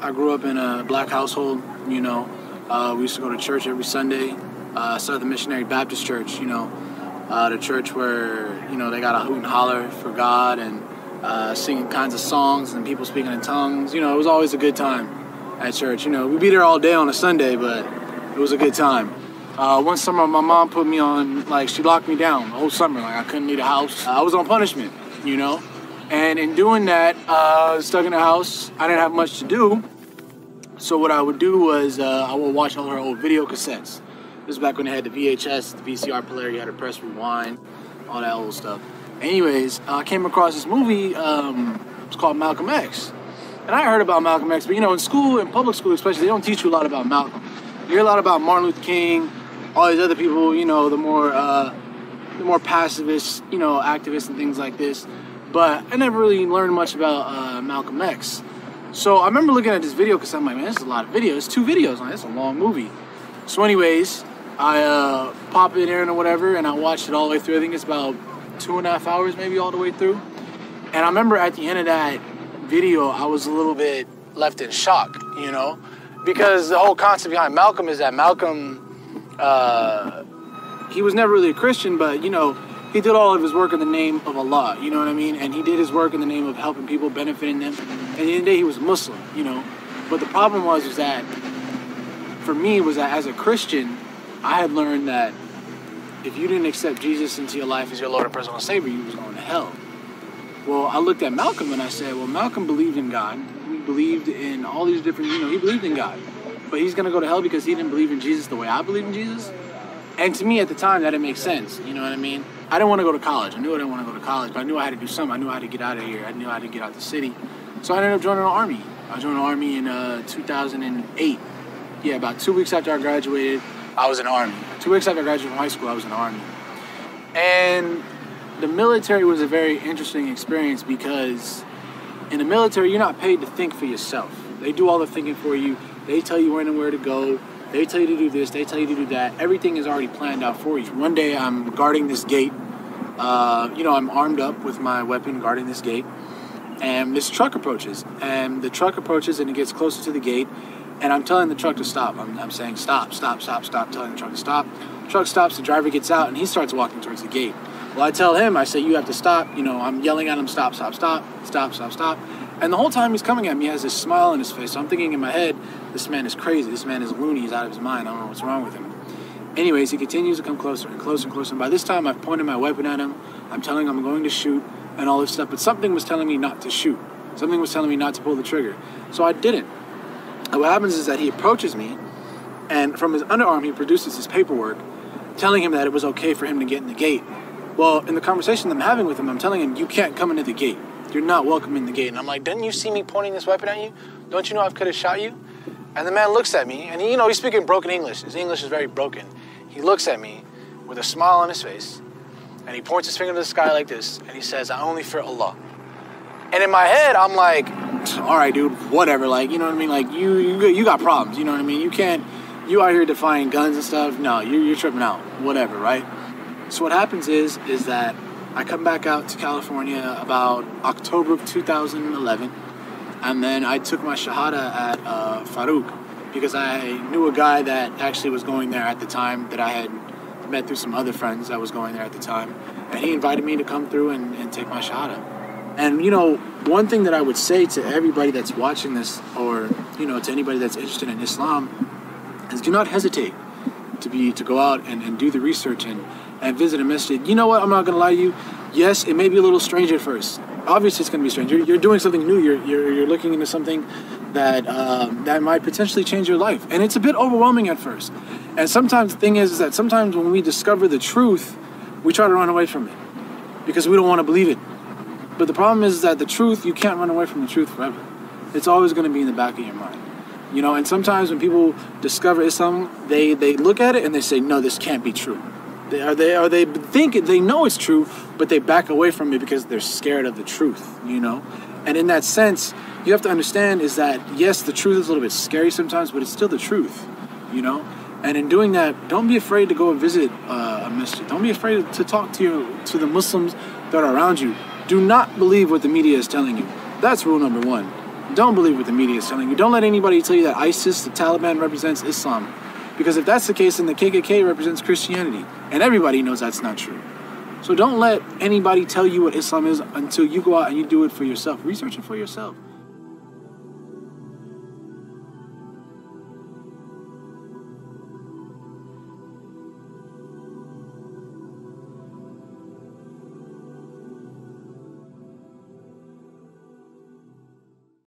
I grew up in a black household, you know. We used to go to church every Sunday. Southern Missionary Baptist Church, you know. The church where, you know, they got a hoot and holler for God and singing kinds of songs and people speaking in tongues. You know, it was always a good time at church. You know, we'd be there all day on a Sunday, but it was a good time. One summer, my mom put me on, like, she locked me down the whole summer. Like, I couldn't leave the house. I was on punishment, you know. And in doing that, stuck in the house, I didn't have much to do. So what I would do was I would watch all her old video cassettes. This is back when they had the VHS, the VCR player, you had to press rewind, all that old stuff. Anyways, I came across this movie, it's called Malcolm X. And I heard about Malcolm X, but you know, in school, in public school especially, they don't teach you a lot about Malcolm. You hear a lot about Martin Luther King, all these other people, you know, the more pacifist, you know, activists and things like this. But I never really learned much about Malcolm X. So I remember looking at this video because I'm like, man, this is a lot of videos. It's 2 videos, like, it's a long movie. So anyways, I pop it in or whatever, and I watched it all the way through. I think it's about 2.5 hours maybe all the way through. And I remember at the end of that video, I was a little bit left in shock, you know, because the whole concept behind Malcolm is that Malcolm, he was never really a Christian, but, you know, he did all of his work in the name of Allah, you know what I mean? And he did his work in the name of helping people, benefiting them. And at the end of the day, he was Muslim, you know. But the problem was that, for me, was that as a Christian, I had learned that if you didn't accept Jesus into your life as your Lord and personal Savior, you was going to hell. Well, I looked at Malcolm and I said, well, Malcolm believed in God. He believed in all these different, you know, he believed in God. But he's going to go to hell because he didn't believe in Jesus the way I believe in Jesus? And to me at the time, that didn't make sense. You know what I mean? I didn't want to go to college. I knew I didn't want to go to college, but I knew I had to do something. I knew I had to get out of here. I knew I had to get out the city. So I ended up joining the Army. I joined the Army in 2008. Yeah, about 2 weeks after I graduated, I was in the Army. 2 weeks after I graduated from high school, I was in the Army. And the military was a very interesting experience because in the military, you're not paid to think for yourself. They do all the thinking for you. They tell you when and where to go. They tell you to do this, they tell you to do that. Everything is already planned out for you. One day I'm guarding this gate. You know, I'm armed up with my weapon guarding this gate. And this truck approaches. And the truck approaches and it gets closer to the gate. And I'm telling the truck to stop. I'm saying stop, stop, stop, stop, telling the truck to stop. The truck stops, the driver gets out, and he starts walking towards the gate. Well, I tell him, I say, you have to stop. You know, I'm yelling at him, stop, stop, stop, stop, stop, stop. And the whole time he's coming at me, he has this smile on his face. So I'm thinking in my head, this man is crazy. This man is loony. He's out of his mind. I don't know what's wrong with him. Anyways, he continues to come closer and closer and closer. And by this time, I've pointed my weapon at him. I'm telling him I'm going to shoot and all this stuff. But something was telling me not to shoot. Something was telling me not to pull the trigger. So I didn't. And what happens is that he approaches me, and from his underarm, he produces his paperwork, telling him that it was okay for him to get in the gate. Well, in the conversation I'm having with him, I'm telling him, you can't come into the gate. You're not welcome in the gate. And I'm like, didn't you see me pointing this weapon at you? Don't you know I could have shot you? And the man looks at me, and he, you know, he's speaking broken English. His English is very broken. He looks at me with a smile on his face, and he points his finger to the sky like this, and he says, I only fear Allah. And in my head, I'm like, all right, dude, whatever. Like, you know what I mean? Like, you got problems, you know what I mean? You out here defying guns and stuff. No, you're tripping out, whatever, right? So what happens is that I come back out to California about October of 2011, and then I took my Shahada at Farouk because I knew a guy that actually was going there at the time that I had met through some other friends that was going there at the time, and he invited me to come through and take my Shahada. And, you know, one thing that I would say to everybody that's watching this, or, you know, to anybody that's interested in Islam, is do not hesitate to go out and do the research and visit a masjid. You know what? I'm not going to lie to you. Yes, it may be a little strange at first. Obviously, it's going to be strange. You're doing something new. You're looking into something that that might potentially change your life. And it's a bit overwhelming at first. And sometimes the thing is that sometimes when we discover the truth, we try to run away from it because we don't want to believe it. But the problem is that the truth, you can't run away from the truth forever. It's always going to be in the back of your mind. You know, and sometimes when people discover Islam, they look at it and they say, no, this can't be true. They think they know it's true, but they back away from it because they're scared of the truth, you know? And in that sense, you have to understand is that, yes, the truth is a little bit scary sometimes, but it's still the truth, you know? And in doing that, don't be afraid to go and visit a masjid. Don't be afraid to talk to the Muslims that are around you. Do not believe what the media is telling you. That's rule number one. Don't believe what the media is telling you. Don't let anybody tell you that ISIS, the Taliban, represents Islam. Because if that's the case, then the KKK represents Christianity. And everybody knows that's not true. So don't let anybody tell you what Islam is until you go out and you do it for yourself. Research it for yourself.